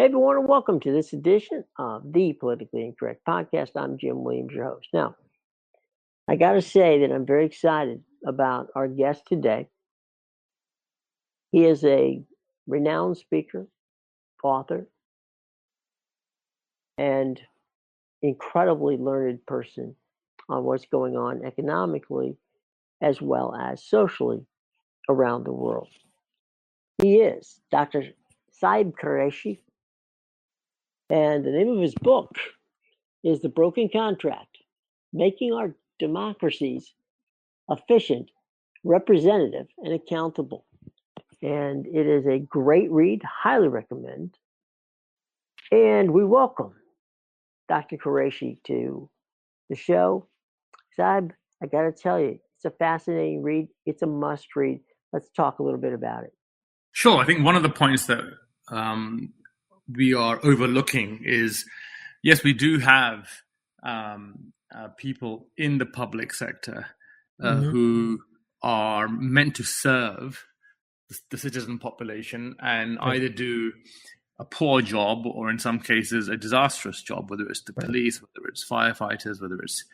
Hey everyone, and welcome to this edition of the Politically Incorrect Podcast. I'm Jim Williams, your host. Now, I got to say that I'm very excited about our guest today. He is a renowned speaker, author, and incredibly learned person on what's going on economically as well as socially around the world. He is Dr. Saib Qureshi, and the name of his book is The Broken Contract, Making Our Democracies Efficient, Representative, and Accountable. And it is a great read, highly recommend. And we welcome Dr. Qureshi to the show. Saib, I got to tell you, it's a fascinating read. It's a must read. Let's talk a little bit about it. Sure. I think one of the points that we are overlooking is, yes, we do have people in the public sector who are meant to serve the citizen population and either do a poor job or in some cases a disastrous job, whether it's the police, whether it's firefighters, whether it's,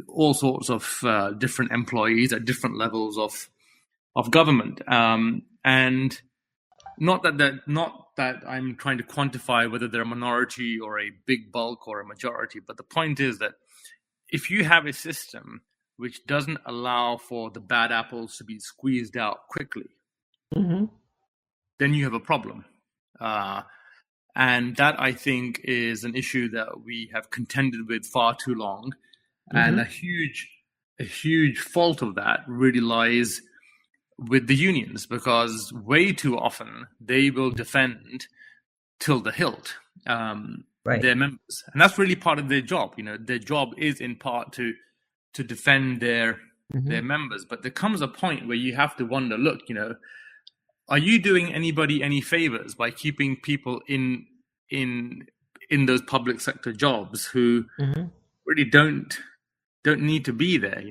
all sorts of different employees at different levels of government. And not that I'm trying to quantify whether they're a minority or a big bulk or a majority, but the point is that if you have a system which doesn't allow for the bad apples to be squeezed out quickly, then you have a problem. And that, I think, is an issue that we have contended with far too long. And a huge fault of that really lies with the unions, because way too often they will defend till the hilt their members, and that's really part of their job. Their job is in part to defend their members, but there comes a point where you have to wonder, look, are you doing anybody any favors by keeping people in those public sector jobs who really don't need to be there,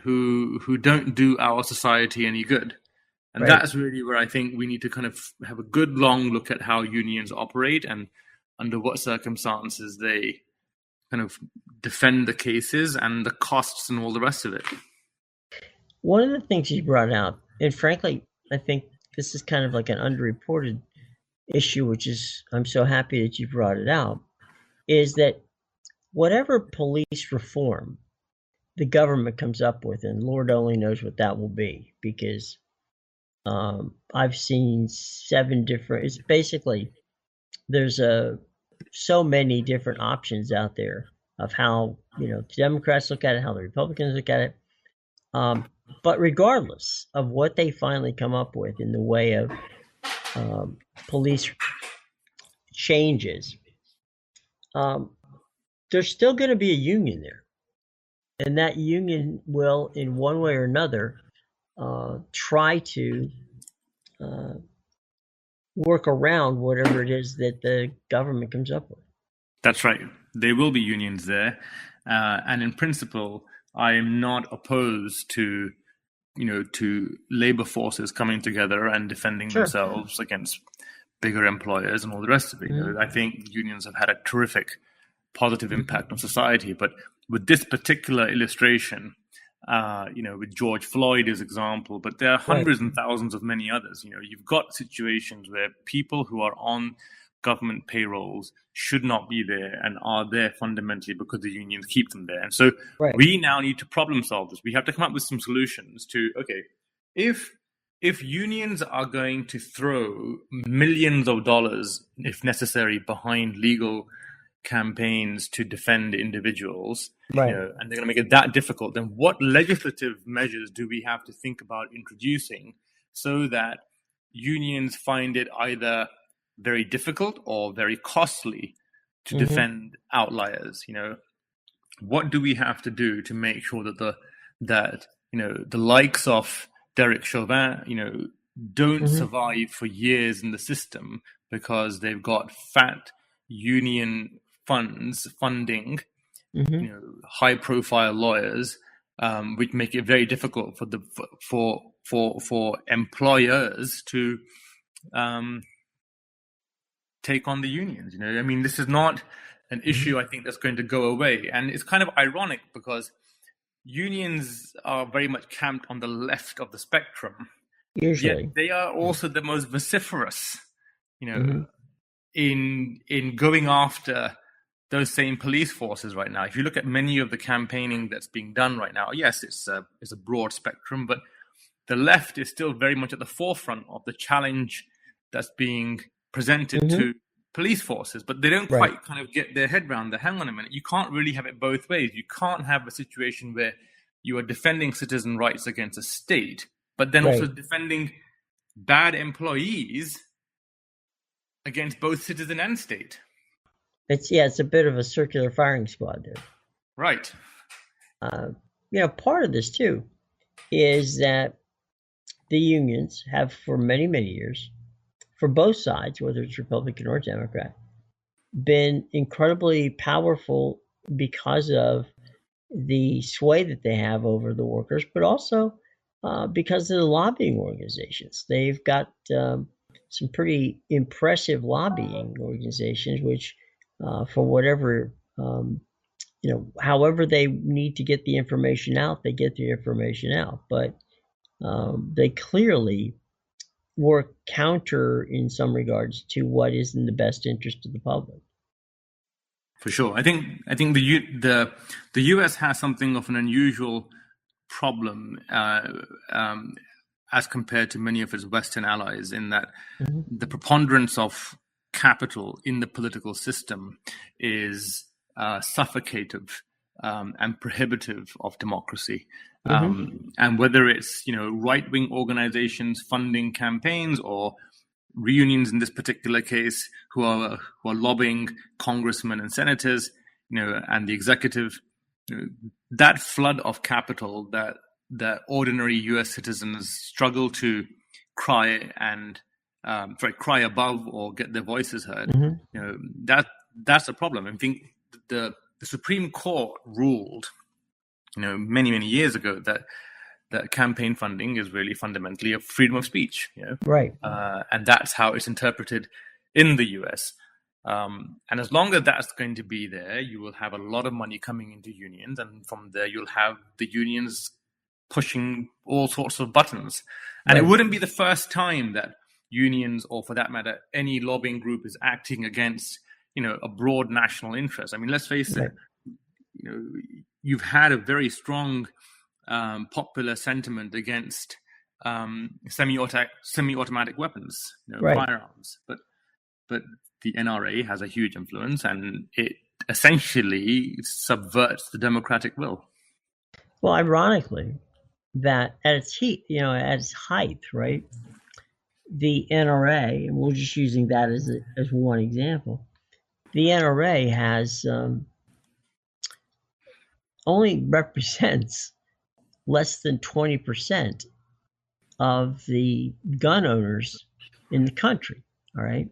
who don't do our society any good? And that's really where I think we need to kind of have a good long look at how unions operate and under what circumstances they kind of defend the cases and the costs and all the rest of it. One of the things you brought out, and frankly, I think this is kind of like an underreported issue, which is, I'm so happy that you brought it out, is that whatever police reform the government comes up with, and Lord only knows what that will be, because I've seen 7 different, it's basically, there's so many different options out there of how, the Democrats look at it, how the Republicans look at it. But regardless of what they finally come up with in the way of police changes, there's still going to be a union there. And that union will, in one way or another, try to work around whatever it is that the government comes up with. That's right. There will be unions there. And in principle, I am not opposed to labor forces coming together and defending themselves against bigger employers and all the rest of it. I think unions have had a terrific positive impact on society. But with this particular illustration, with George Floyd as example, but there are hundreds and thousands of many others. You've got situations where people who are on government payrolls should not be there and are there fundamentally because the unions keep them there. And so we now need to problem solve this. We have to come up with some solutions to, if unions are going to throw millions of dollars, if necessary, behind legal campaigns to defend individuals, and they're going to make it that difficult, then what legislative measures do we have to think about introducing so that unions find it either very difficult or very costly to defend outliers? What do we have to do to make sure that the likes of Derek Chauvin, don't survive for years in the system because they've got fat union funding, high-profile lawyers, which make it very difficult for for, for employers to take on the unions. I mean, this is not an issue I think that's going to go away. And it's kind of ironic because unions are very much camped on the left of the spectrum. Usually. Yet they are also the most vociferous, in going after those same police forces right now. If you look at many of the campaigning that's being done right now, yes, it's a broad spectrum, but the left is still very much at the forefront of the challenge that's being presented to police forces, but they don't quite kind of get their head around the, hang on a minute, you can't really have it both ways. You can't have a situation where you are defending citizen rights against a state, but then also defending bad employees against both citizen and state. It's a bit of a circular firing squad there. Right. Part of this too is that the unions have for many, many years, for both sides, whether it's Republican or Democrat, been incredibly powerful because of the sway that they have over the workers, but also because of the lobbying organizations. They've got some pretty impressive lobbying organizations, which for whatever, however they need to get the information out, they get the information out. But they clearly work counter in some regards to what is in the best interest of the public. For sure. I think the US has something of an unusual problem as compared to many of its Western allies, in that the preponderance of capital in the political system is suffocative and prohibitive of democracy. And whether it's right-wing organizations funding campaigns, or reunions in this particular case who are lobbying congressmen and senators, and the executive, that flood of capital that ordinary U.S. citizens struggle to cry above or get their voices heard. That's a problem. I think the Supreme Court ruled, many, many years ago that campaign funding is really fundamentally a freedom of speech. Right. And that's how it's interpreted in the US. And as long as that's going to be there, you will have a lot of money coming into unions, and from there you'll have the unions pushing all sorts of buttons. And it wouldn't be the first time that unions, or for that matter, any lobbying group, is acting against, a broad national interest. I mean, let's face it, you've had a very strong popular sentiment against semi-automatic weapons, firearms. But the NRA has a huge influence, and it essentially subverts the democratic will. Well, ironically, that at its height, right? The NRA, and we're just using that as one example. The NRA has only represents less than 20% of the gun owners in the country. All right.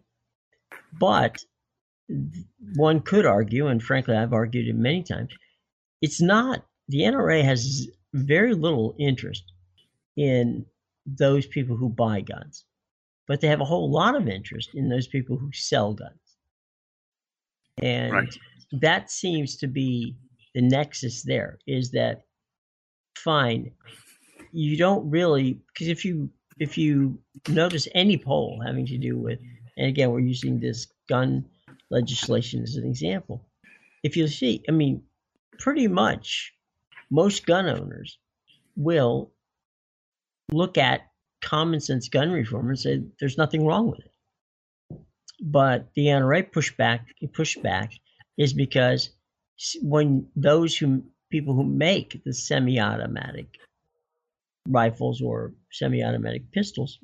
But one could argue, and frankly, I've argued it many times, it's not, the NRA has very little interest in those people who buy guns, but they have a whole lot of interest in those people who sell guns. And that seems to be the nexus there, is that, fine, you don't really, because if you notice any poll having to do with, and again, we're using this gun legislation as an example, if you see, I mean, pretty much most gun owners will look at common sense gun reform and say there's nothing wrong with it. But the NRA pushback is because when people who make the semi-automatic rifles or semi-automatic pistols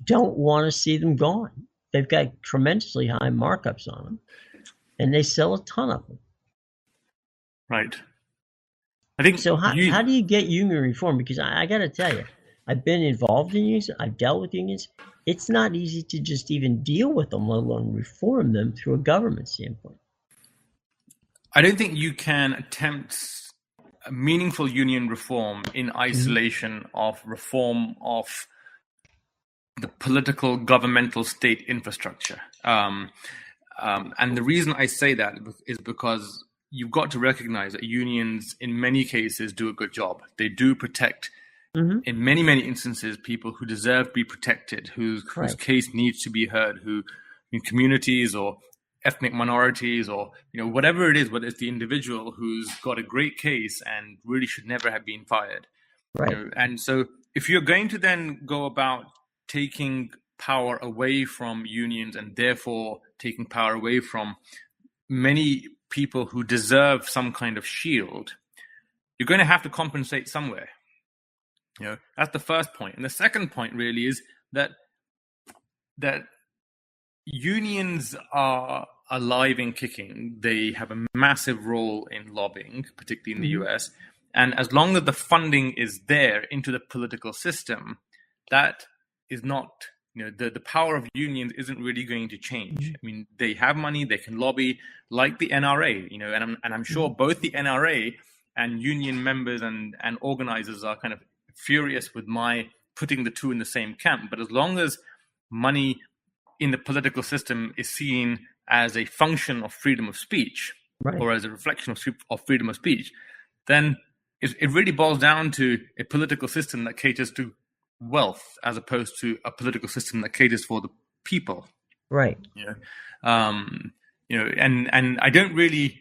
don't want to see them gone. They've got tremendously high markups on them, and they sell a ton of them. Right. I think so. How do you get union reform? Because I got to tell you, I've been involved in unions. I've dealt with unions. It's not easy to just even deal with them, let alone reform them through a government standpoint. I don't think you can attempt meaningful union reform in isolation of reform of the political governmental state infrastructure. And the reason I say that is because you've got to recognize that unions, in many cases, do a good job. They do protect, in many, many instances, people who deserve to be protected, whose case needs to be heard, who in communities or ethnic minorities or whatever it is, whether it's the individual who's got a great case and really should never have been fired. Right. And so if you're going to then go about taking power away from unions and therefore taking power away from many people who deserve some kind of shield, you're going to have to compensate somewhere. That's the first point. And the second point really is that unions are alive and kicking. They have a massive role in lobbying, particularly in the US. And as long as the funding is there into the political system, that is not, the power of unions isn't really going to change. I mean, they have money, they can lobby like the NRA, and I'm sure both the NRA and union members and organizers are kind of furious with my putting the two in the same camp. But as long as money in the political system is seen as a function of freedom of speech, or as a reflection of freedom of speech, then it really boils down to a political system that caters to wealth as opposed to a political system that caters for the people. Right. And I don't really,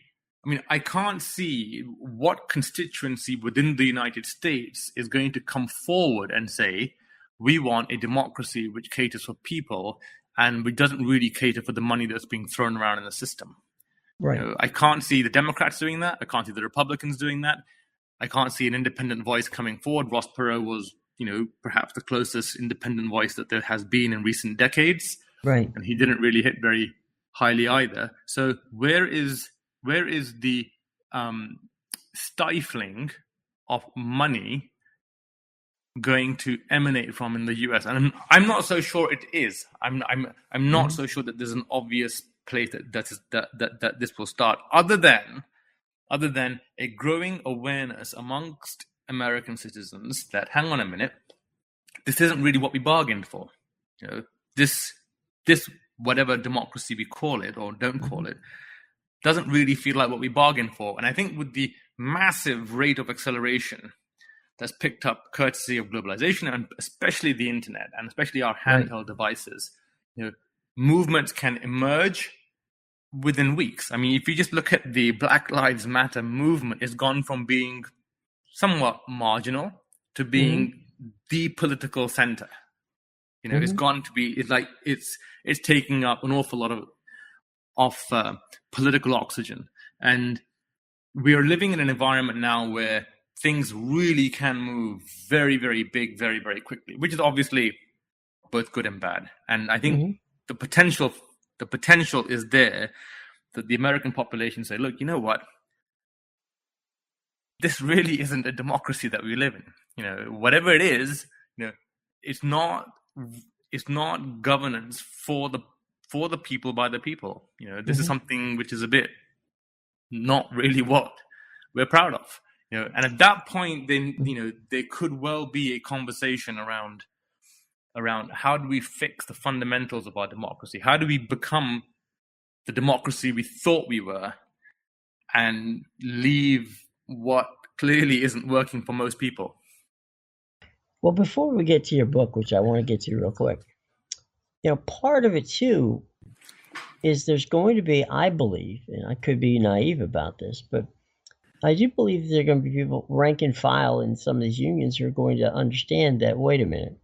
I can't see what constituency within the United States is going to come forward and say, we want a democracy which caters for people and which doesn't really cater for the money that's being thrown around in the system. Right. I can't see the Democrats doing that. I can't see the Republicans doing that. I can't see an independent voice coming forward. Ross Perot was, perhaps the closest independent voice that there has been in recent decades. Right. And he didn't really hit very highly either. So where is the stifling of money going to emanate from in the US? And I'm not so sure it is. I'm not so sure that there's an obvious place that this will start, other than a growing awareness amongst American citizens that, hang on a minute, this isn't really what we bargained for. This whatever democracy we call it or don't call it doesn't really feel like what we bargained for. And I think with the massive rate of acceleration that's picked up courtesy of globalization and especially the internet and especially our handheld devices, movements can emerge within weeks. If you just look at the Black Lives Matter movement, it's gone from being somewhat marginal to being the political center. It's gone to be, it's taking up an awful lot of political oxygen. And we are living in an environment now where things really can move very, very big, very, very quickly, which is obviously both good and bad. And I think the potential is there that the American population say, look, you know what? This really isn't a democracy that we live in. Whatever it is, it's not governance for the people by the people. This is something which is a bit not really what we're proud of. And at that point, then there could well be a conversation around how do we fix the fundamentals of our democracy? How do we become the democracy we thought we were and leave what clearly isn't working for most people? Well, before we get to your book, which I want to get to real quick, part of it too is there's going to be, I believe, and I could be naive about this, but I do believe there are going to be people rank and file in some of these unions who are going to understand that, wait a minute,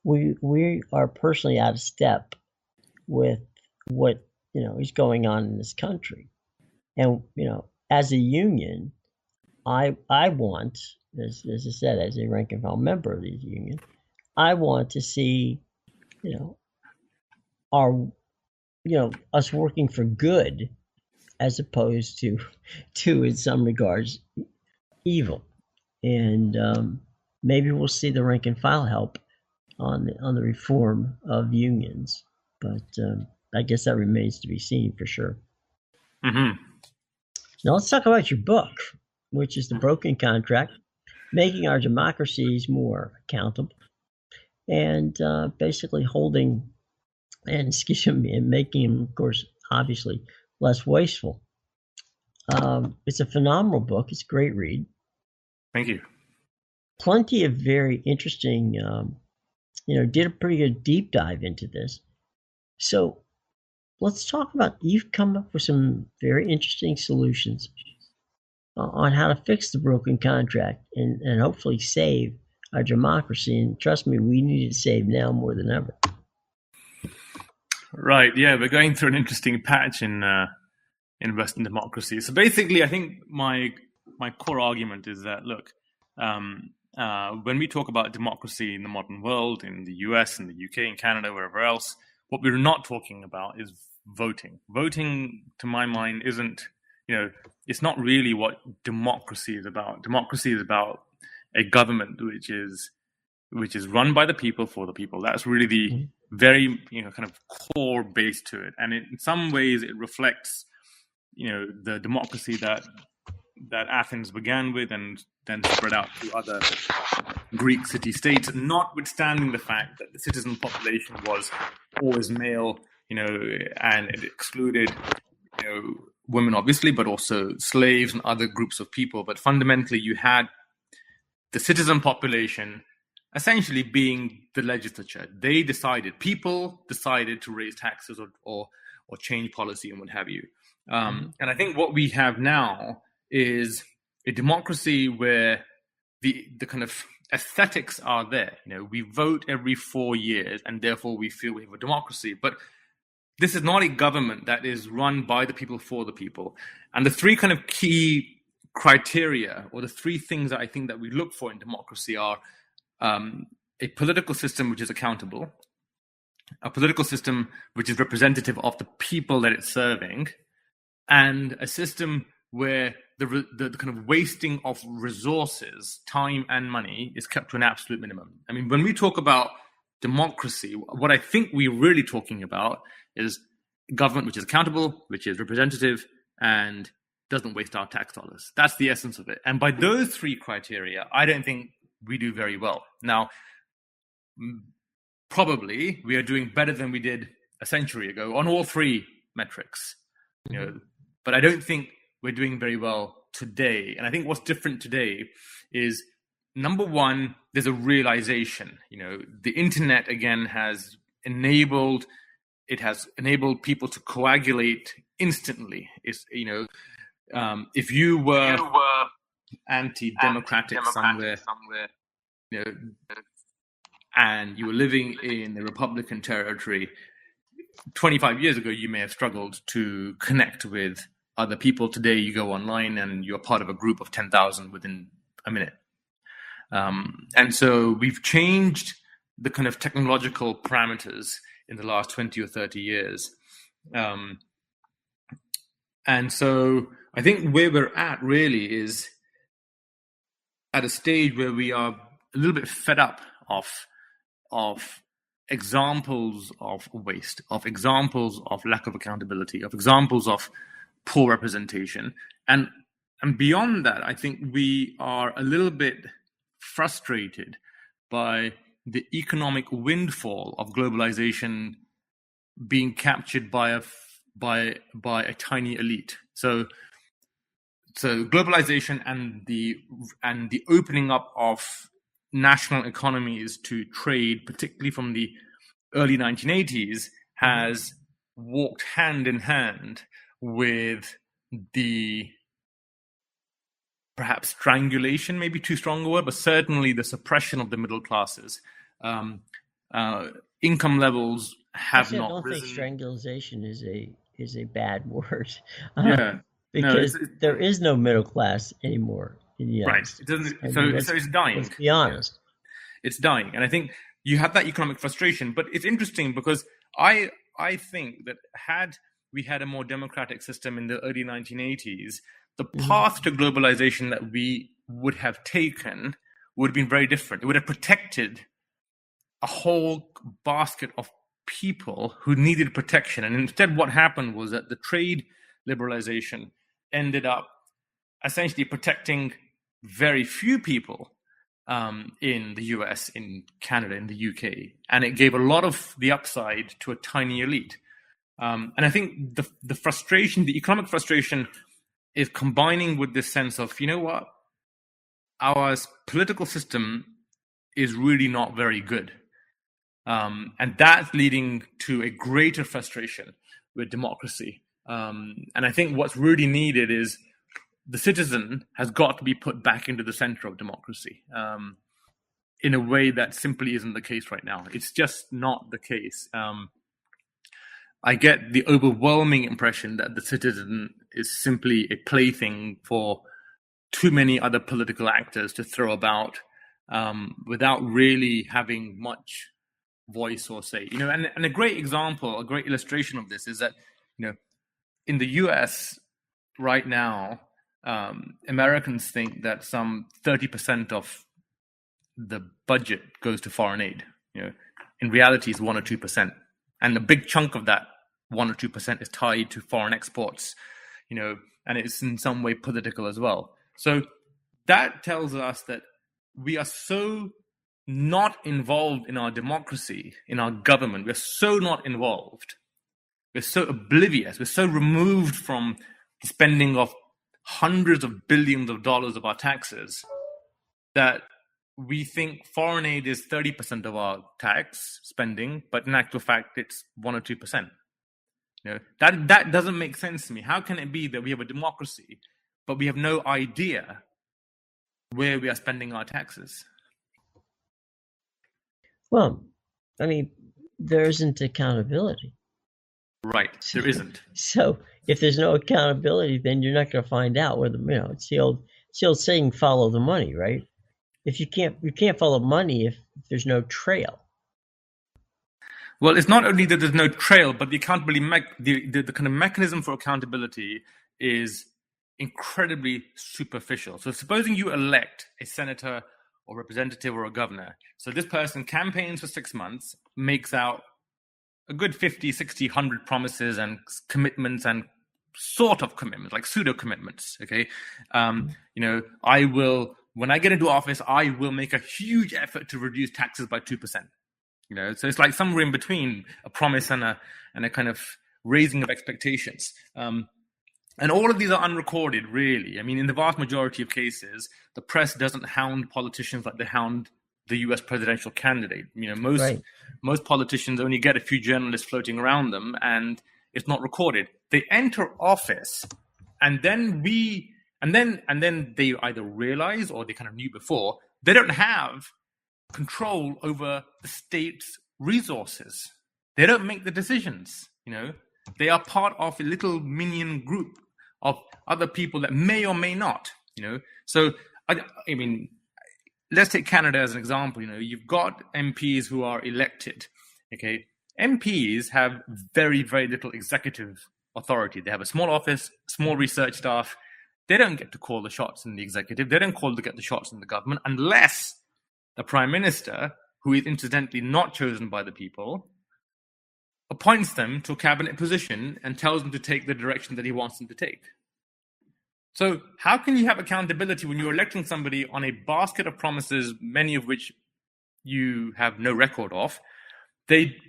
we are personally out of step with what is going on in this country. And as a union, I want, as I said, as a rank and file member of the union, I want to see our us working for good as opposed to in some regards evil. And maybe we'll see the rank and file help on the reform of unions, but I guess that remains to be seen for sure. Now let's talk about your book, which is The Broken Contract: Making Our Democracies More Accountable. and basically holding and making them, of course, obviously less wasteful. It's a phenomenal book. It's a great read. Thank you. Plenty of very interesting, did a pretty good deep dive into this. So let's talk about, you've come up with some very interesting solutions on how to fix the broken contract and hopefully save our democracy. And trust me, we need it saved now more than ever. Right. Yeah, we're going through an interesting patch in Western democracy. So basically, I think my core argument is that, look, when we talk about democracy in the modern world, in the US, in the UK, in Canada, wherever else, what we're not talking about is voting. Voting, to my mind, isn't, it's not really what democracy is about. Democracy is about a government which is run by the people for the people. That's really the very, kind of core base to it. And in some ways it reflects, the democracy that Athens began with and then spread out to other Greek city-states, notwithstanding the fact that the citizen population was always male, and it excluded, women obviously, but also slaves and other groups of people. But fundamentally, you had the citizen population essentially being the legislature. People decided to raise taxes or change policy and what have you. And I think what we have now is a democracy where the kind of aesthetics are there. We vote every 4 years and therefore we feel we have a democracy. But this is not a government that is run by the people for the people. And the three kind of key criteria, or the three things that I think that we look for in democracy, are a political system which is accountable, a political system which is representative of the people that it's serving, and a system where the kind of wasting of resources, time and money, is kept to an absolute minimum. I mean, when we talk about democracy, what I think we're really talking about is government which is accountable, which is representative, and doesn't waste our tax dollars. That's the essence of it. And by those three criteria, I don't think we do very well. Now, probably we are doing better than we did a century ago on all three metrics. But I don't think we're doing very well today. And I think what's different today is, number one, there's a realization. The internet again has enabled people to coagulate instantly. It's if you were anti-democratic somewhere, and you were living in the Republican territory 25 years ago, you may have struggled to connect with other people. Today, you go online and you're part of a group of 10,000 within a minute. And so we've changed the kind of technological parameters in the last 20 or 30 years. And so I think where we're at really is at a stage where we are a little bit fed up of examples of waste, of examples of lack of accountability, of examples of poor representation. And beyond that, I think we are a little bit frustrated by the economic windfall of globalization being captured by a tiny elite. So globalization and the opening up of national economies to trade, particularly from the early 1980s, has walked hand in hand with the perhaps strangulation, maybe too strong a word, but certainly the suppression of the middle classes. Income levels have not risen. I don't think strangulation is a bad word. Yeah. Because there is no middle class anymore in the United States. Right. It doesn't, so it's dying. Let's be honest. It's dying. And I think you have that economic frustration. But it's interesting because I think that had we had a more democratic system in the early 1980s, the path to globalization that we would have taken would have been very different. It would have protected a whole basket of people who needed protection. And instead what happened was that the trade liberalization ended up essentially protecting very few people in the US, in Canada, in the UK, and it gave a lot of the upside to a tiny elite. And I think the frustration, the economic frustration, is combining with this sense of, you know what, our political system is really not very good. And that's leading to a greater frustration with democracy. And I think what's really needed is the citizen has got to be put back into the center of democracy in a way that simply isn't the case right now. It's just not the case. I get the overwhelming impression that the citizen is simply a plaything for too many other political actors to throw about without really having much voice or say. And a great example, a great illustration of this is that, in the US right now, Americans think that some 30% of the budget goes to foreign aid. In reality, it's 1 or 2%, and a big chunk of that 1 or 2% is tied to foreign exports. And it's in some way political as well. So that tells us that we are so not involved in our democracy, in our government. We're so not involved. We're so oblivious. We're so removed from the spending of hundreds of billions of dollars of our taxes that we think foreign aid is 30% of our tax spending, but in actual fact, it's 1 or 2%. That doesn't make sense to me. How can it be that we have a democracy, but we have no idea where we are spending our taxes? Well, I mean, there isn't accountability. Right, there isn't. So if there's no accountability, then you're not going to find out where it's the old saying, follow the money, right? If you can't follow money if there's no trail. Well, it's not only that there's no trail, but the accountability, the kind of mechanism for accountability is incredibly superficial. So supposing you elect a senator or representative or a governor. So this person campaigns for 6 months, makes out a good 50, 60, 100 promises and commitments and sort of commitments, like pseudo commitments. Okay. I will, when I get into office, I will make a huge effort to reduce taxes by 2%. So it's like somewhere in between a promise and a kind of raising of expectations. And all of these are unrecorded, really. I mean, in the vast majority of cases, the press doesn't hound politicians like they hound the US presidential candidate. Most politicians only get a few journalists floating around them, and it's not recorded. They enter office, and then they either realize, or they kind of knew before, they don't have control over the state's resources. They don't make the decisions. They are part of a little minion group of other people that may or may not. So I mean, let's take Canada as an example. You've got MPs who are elected. Okay, MPs have very, very little executive authority. They have a small office, small research staff. They don't get to call the shots in the executive. They don't get the shots in the government unless the prime minister, who is incidentally not chosen by the people, appoints them to a cabinet position and tells them to take the direction that he wants them to take. So how can you have accountability when you're electing somebody on a basket of promises, many of which you have no record of?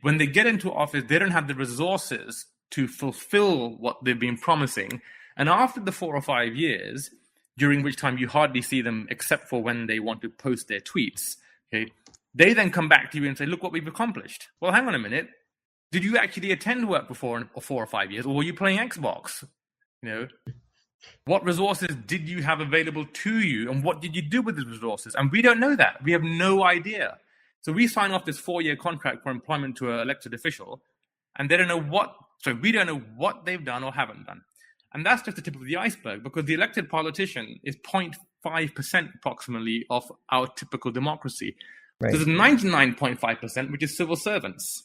When they get into office, they don't have the resources to fulfill what they've been promising. And after the 4 or 5 years, during which time you hardly see them except for when they want to post their tweets, okay, they then come back to you and say, look what we've accomplished. Well, hang on a minute. Did you actually attend work for 4 or 5 years, or were you playing Xbox? What resources did you have available to you, and what did you do with the resources? And we don't know that. We have no idea. So we sign off this 4-year contract for employment to an elected official, and we don't know what they've done or haven't done. And that's just the tip of the iceberg, because the elected politician is 0.5% approximately of our typical democracy. Right. So there's 99.5%, which is civil servants.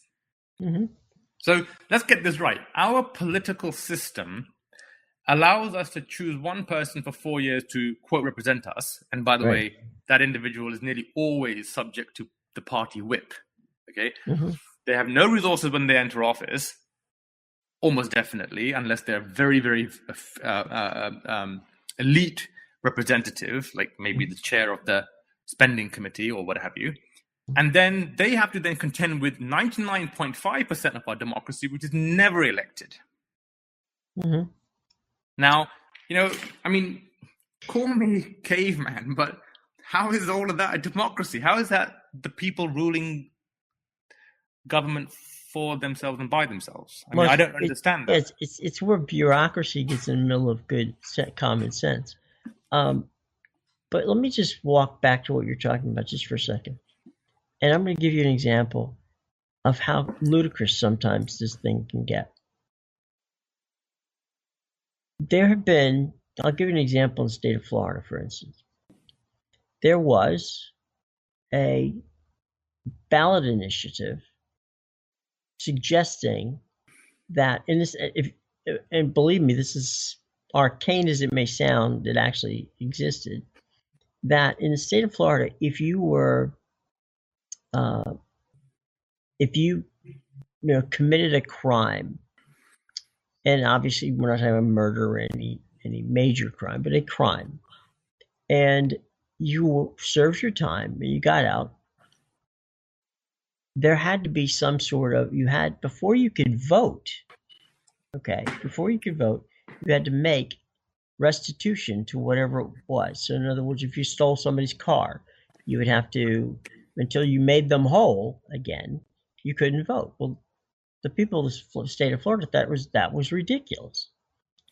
Mm-hmm. So let's get this right. Our political system allows us to choose one person for 4 years to, quote, represent us. And by the way, that individual is nearly always subject to the party whip. Okay? Mm-hmm. They have no resources when they enter office. Almost definitely, unless they're very, very elite representative, like maybe the chair of the spending committee or what have you. And then they have to then contend with 99.5% of our democracy, which is never elected. Mm-hmm. Now, I mean, call me caveman, but how is all of that a democracy? How is that the people ruling government for themselves and by themselves? I mean, I don't understand that. It's where bureaucracy gets in the middle of good common sense. But let me just walk back to what you're talking about just for a second. And I'm going to give you an example of how ludicrous sometimes this thing can get. I'll give you an example in the state of Florida, for instance. There was a ballot initiative suggesting that and believe me, this is arcane as it may sound, it actually existed, that in the state of Florida, if you committed a crime, and obviously we're not talking about murder or any major crime, but a crime, and you served your time and you got out, there had to be some sort of, before you could vote, you had to make restitution to whatever it was. So in other words, if you stole somebody's car, you would have to, until you made them whole again, you couldn't vote. Well, the people of the state of Florida thought that was ridiculous.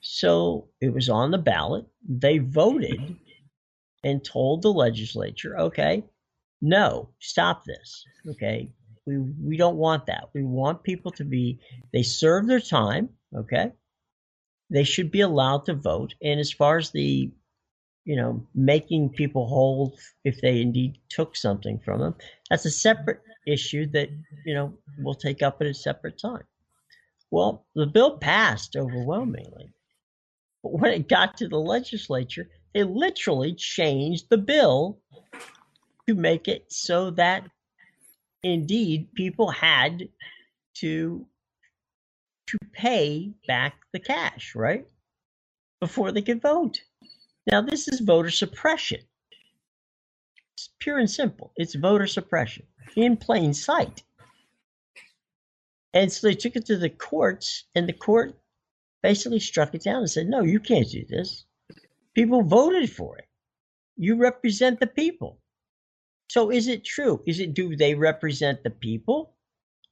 So it was on the ballot. They voted and told the legislature, okay, no, stop this. Okay, we don't want that. We want people they serve their time. Okay, they should be allowed to vote. And as far as the, making people whole if they indeed took something from them, that's a separate issue that, we'll take up at a separate time. Well, the bill passed overwhelmingly. But when it got to the legislature, they literally changed the bill to make it so that indeed people had to pay back the cash, right? Before they could vote. Now, this is voter suppression. It's pure and simple. It's voter suppression in plain sight. And so they took it to the courts, and the court basically struck it down and said, no, you can't do this. People voted for it. You represent the people. So is it true? Do they represent the people,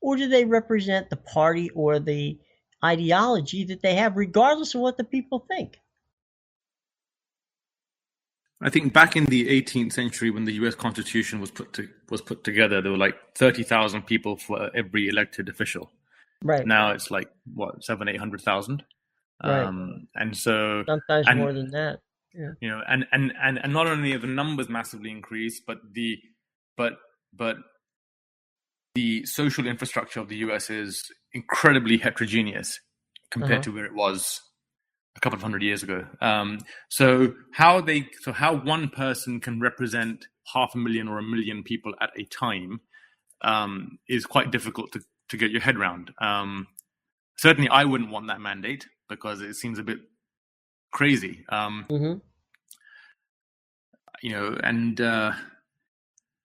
or do they represent the party or the ideology that they have, regardless of what the people think? I think back in the 18th century, when the U.S. Constitution was put together, there were like 30,000 people for every elected official. Right. Now it's like 700,000-800,000. Right. And so sometimes more than that. Yeah. And not only have the numbers massively increased, but the social infrastructure of the U.S. is incredibly heterogeneous compared to where it was a couple of hundred years ago. So how one person can represent 500,000 or 1 million people at a time is quite difficult to get your head around. Certainly, I wouldn't want that mandate because it seems a bit crazy. And to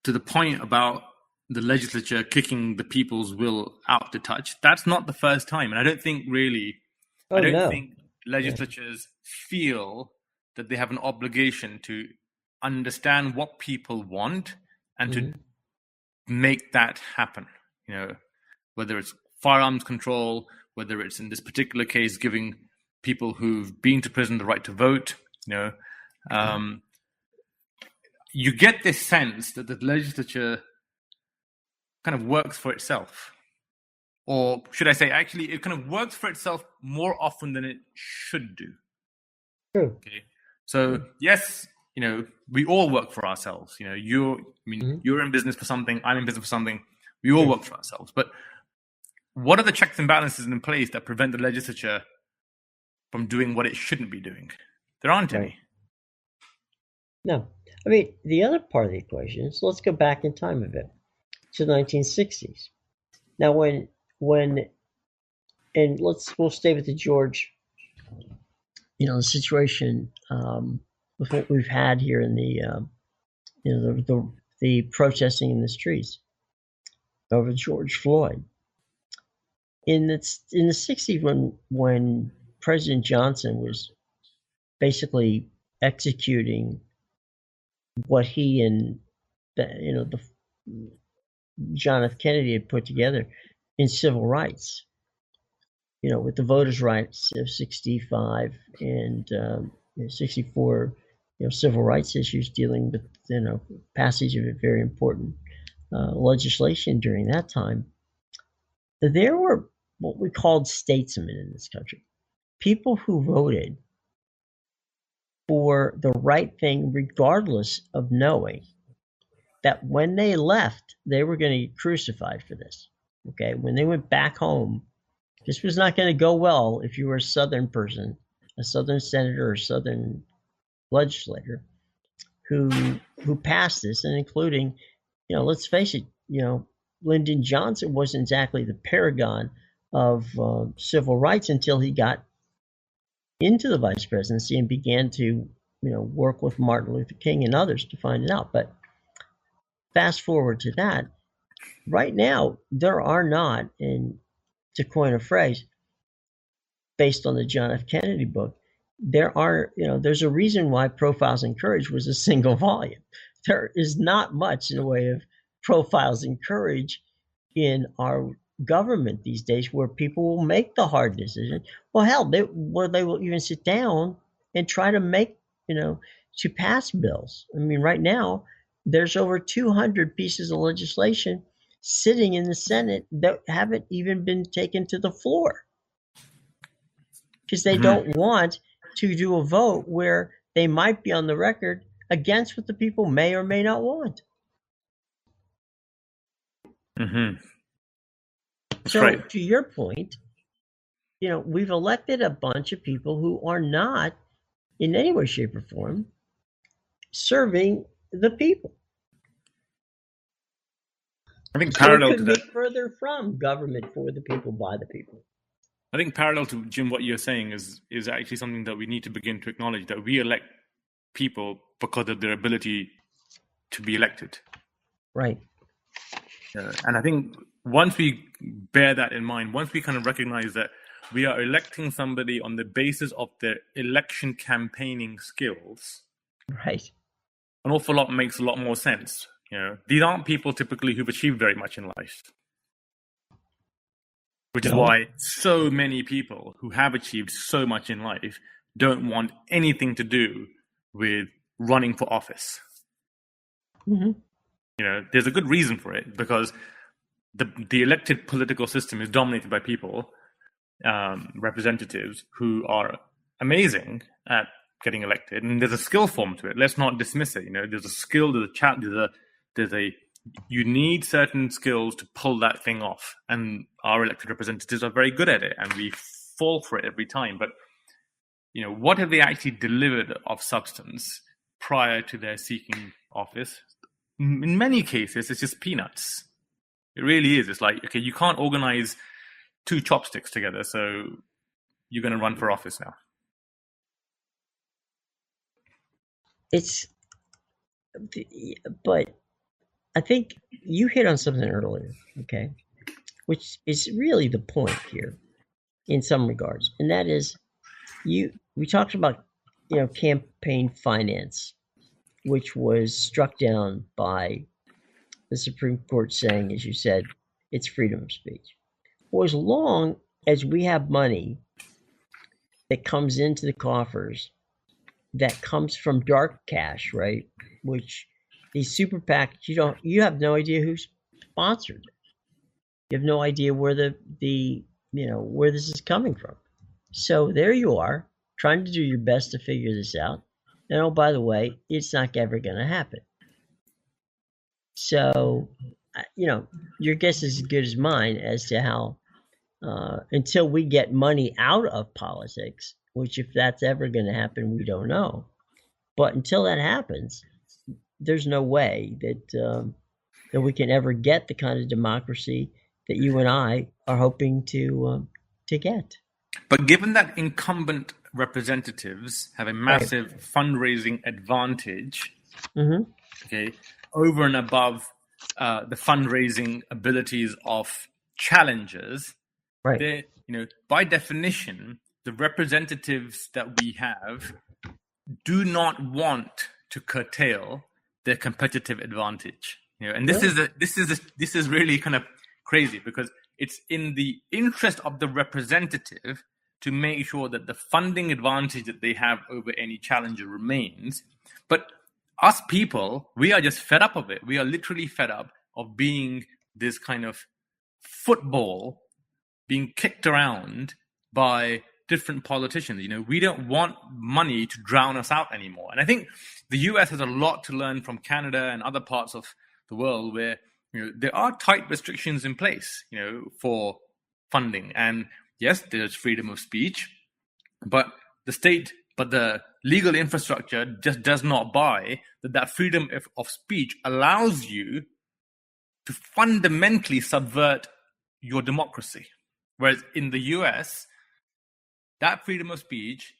the point about the legislature kicking the people's will out to touch, that's not the first time. And I don't think really, think legislatures feel that they have an obligation to understand what people want and to make that happen. Whether it's firearms control, whether it's in this particular case giving people who've been to prison the right to vote. You get this sense that the legislature kind of works for itself. Or should I say, actually, it kind of works for itself more often than it should do. True. Okay. So, yes, we all work for ourselves. You're in business for something, I'm in business for something. We all work for ourselves. But what are the checks and balances in place that prevent the legislature from doing what it shouldn't be doing? There aren't any. No. I mean, the other part of the equation is, let's go back in time a bit to the 1960s. Now, we'll stay with the George, the situation with what we've had here in the the protesting in the streets over George Floyd. In the 60s, when President Johnson was basically executing what he and the John F. Kennedy had put together in civil rights, with the voters' rights of 65 and 64, civil rights issues dealing with, passage of a very important legislation during that time. There were what we called statesmen in this country, people who voted for the right thing regardless of knowing that when they left, they were going to get crucified for this. Okay, when they went back home, this was not going to go well if you were a Southern person, a Southern senator or Southern legislator who passed this, and including, let's face it, Lyndon Johnson wasn't exactly the paragon of civil rights until he got into the vice presidency and began to, work with Martin Luther King and others to find it out. But fast forward to that, right now, there are not, and to coin a phrase based on the John F. Kennedy book, there's a reason why Profiles in Courage was a single volume. There is not much in the way of profiles in courage in our government these days, where people will make the hard decision. Well, hell, they will even sit down and try to make, to pass bills. I mean, right now, there's over 200 pieces of legislation sitting in the Senate that haven't even been taken to the floor because they don't want to do a vote where they might be on the record against what the people may or may not want. So right. To your point, we've elected a bunch of people who are not in any way, shape, or form serving the people. I think parallel to that, further from government for the people, by the people. I think parallel to, Jim, what you're saying is actually something that we need to begin to acknowledge, that we elect people because of their ability to be elected. Right. And I think once we bear that in mind, once we kind of recognize that we are electing somebody on the basis of their election campaigning skills, right, an awful lot makes a lot more sense. These aren't people typically who've achieved very much in life, which is why so many people who have achieved so much in life don't want anything to do with running for office. There's a good reason for it, because the elected political system is dominated by people, representatives who are amazing at getting elected, and there's a skill form to it. Let's not dismiss it. There's a skill, you need certain skills to pull that thing off, and our elected representatives are very good at it, and we fall for it every time. But what have they actually delivered of substance prior to their seeking office? In many cases, it's just peanuts. It really is. It's like, okay, you can't organize 2 chopsticks together, so you're going to run for office now. But I think you hit on something earlier, okay, which is really the point here in some regards. And that is, we talked about, campaign finance, which was struck down by the Supreme Court saying, as you said, it's freedom of speech. Well, as long as we have money that comes into the coffers that comes from dark cash, right? Which these super PACs, you have no idea who sponsored it. You have no idea where where this is coming from. So there you are, trying to do your best to figure this out. And oh, by the way, it's not ever going to happen. So, your guess is as good as mine as to how, until we get money out of politics, which if that's ever going to happen, we don't know. But until that happens, there's no way that we can ever get the kind of democracy that you and I are hoping to get. But given that incumbent representatives have a massive fundraising advantage, okay, over and above the fundraising abilities of challengers, Right. by definition, the representatives that we have do not want to curtail their competitive advantage. And this is really kind of crazy, because it's in the interest of the representative to make sure that the funding advantage that they have over any challenger remains. But us people, we are just fed up of it. We are literally fed up of being this kind of football being kicked around by different politicians. We don't want money to drown us out anymore. And I think the US has a lot to learn from Canada and other parts of the world where there are tight restrictions in place, for funding. And yes, there's freedom of speech, but the legal infrastructure just does not buy that freedom of speech allows you to fundamentally subvert your democracy. Whereas in the US, that freedom of speech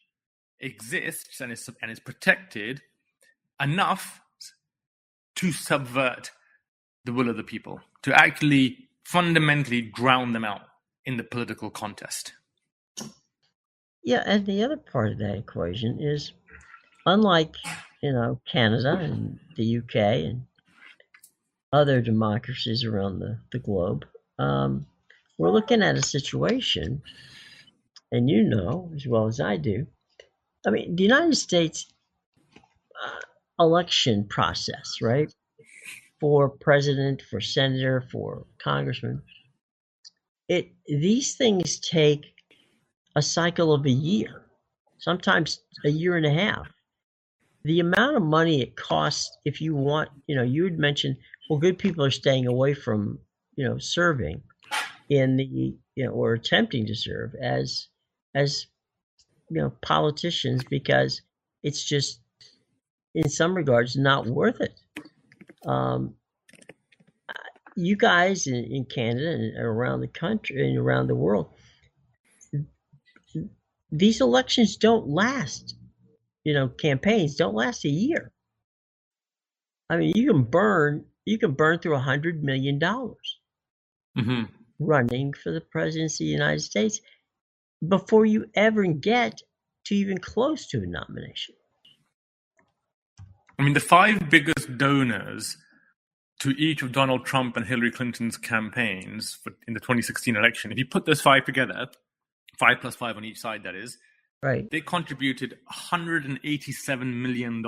exists and is protected enough to subvert the will of the people, to actually fundamentally drown them out in the political contest. Yeah, and the other part of that equation is, unlike Canada and the UK and other democracies around the globe, we're looking at a situation, and as well as I do, I mean, the United States election process, right, for president, for senator, for congressman, these things take a cycle of a year, sometimes a year and a half. The amount of money it costs, if you want, you had mentioned, well, good people are staying away from, serving in the, or attempting to serve as politicians, because it's just, in some regards, not worth it. You guys in Canada and around the country and around the world, these elections don't last. Campaigns don't last a year. I mean, you can burn through $100 million running for the presidency of the United States before you ever get to even close to a nomination. I mean, the 5 biggest donors to each of Donald Trump and Hillary Clinton's campaigns in the 2016 election, if you put those 5 together, 5 plus 5 on each side, that is, right, they contributed $187 million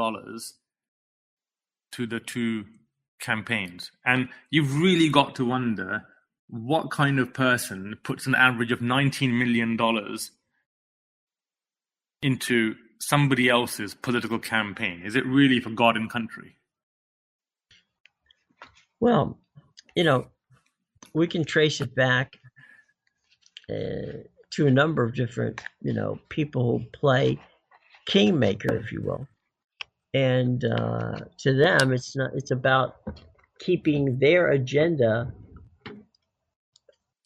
to the 2 campaigns. And you've really got to wonder what kind of person puts an average of $19 million into somebody else's political campaign. Is it really for God and country? Well, we can trace it back to a number of different, people who play kingmaker, if you will. And to them, it's about keeping their agenda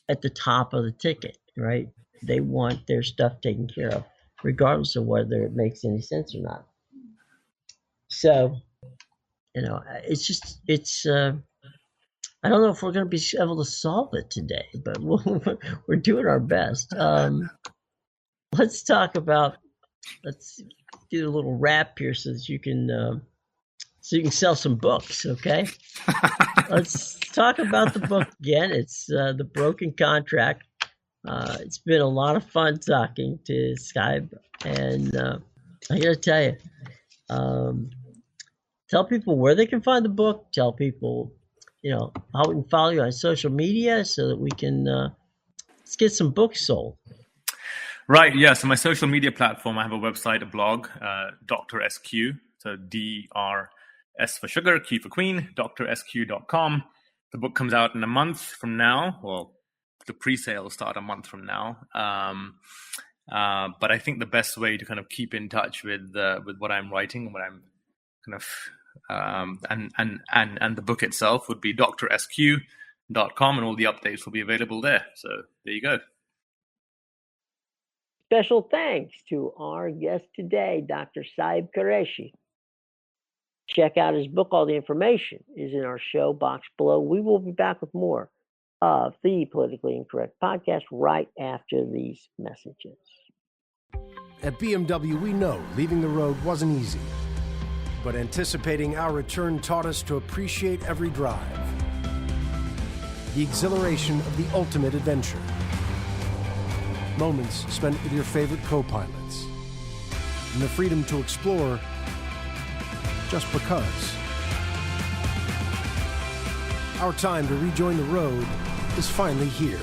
at the top of the ticket, right? They want their stuff taken care of, regardless of whether it makes any sense or not. So, it's I don't know if we're going to be able to solve it today, but we're doing our best. Let's do a little wrap here so that you can sell some books, okay? Let's talk about the book again. It's The Broken Contract. It's been a lot of fun talking to Skype, and I got to tell you, tell people where they can find the book. Tell people, how we can follow you on social media so that we can let's get some books sold. Right, yeah. So my social media platform, I have a website, a blog, Dr. SQ. So DRS for sugar, Q for queen, drsq.com. The book comes out in a month from now. Well, the pre-sale start a month from now. But I think the best way to kind of keep in touch with what I'm writing, what I'm kind of and the book itself would be drsq.com, and all the updates will be available there. So there you go. Special thanks to our guest today, Dr. Saib Qureshi. Check out his book. All the information is in our show box below. We will be back with more of the Politically Incorrect podcast right after these messages. At BMW, we know leaving the road wasn't easy, but anticipating our return taught us to appreciate every drive. The exhilaration of the ultimate adventure. Moments spent with your favorite co-pilots. And the freedom to explore just because. Our time to rejoin the road is finally here.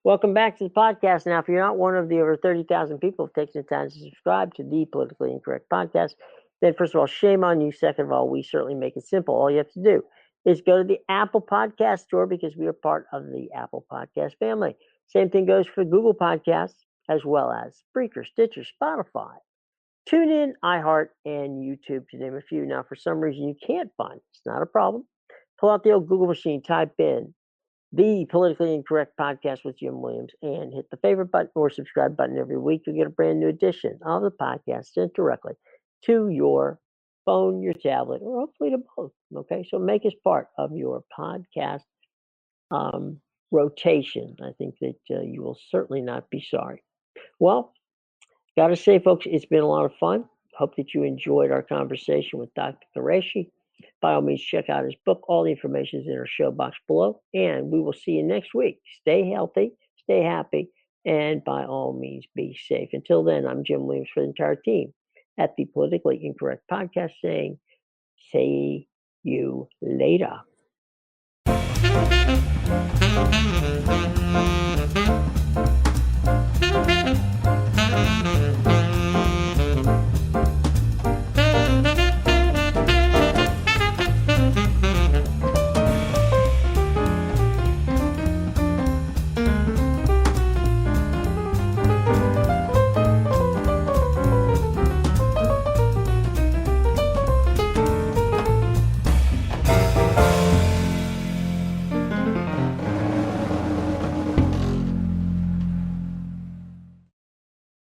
Welcome back to the podcast. Now, if you're not one of the over 30,000 people who've taken the time to subscribe to the Politically Incorrect podcast, then first of all, shame on you. Second of all, we certainly make it simple. All you have to do is go to the Apple Podcast Store because we are part of the Apple Podcast family. Same thing goes for Google Podcasts, as well as Spreaker, Stitcher, Spotify, TuneIn, iHeart, and YouTube, to name a few. Now, for some reason you can't find it. It's not a problem. Pull out the old Google machine, type in the Politically Incorrect podcast with Jim Williams, and hit the favorite button or subscribe button every week. You'll get a brand new edition of the podcast sent directly to your phone, your tablet, or hopefully to both. Okay, so make us part of your podcast rotation. I think that you will certainly not be sorry. Well, got to say, folks, it's been a lot of fun. Hope that you enjoyed our conversation with Dr. Qureshi. By all means, check out his book. All the information is in our show box below. And we will see you next week. Stay healthy, stay happy, and by all means, be safe. Until then, I'm Jim Williams for the entire team at the Politically Incorrect podcast saying, see you later.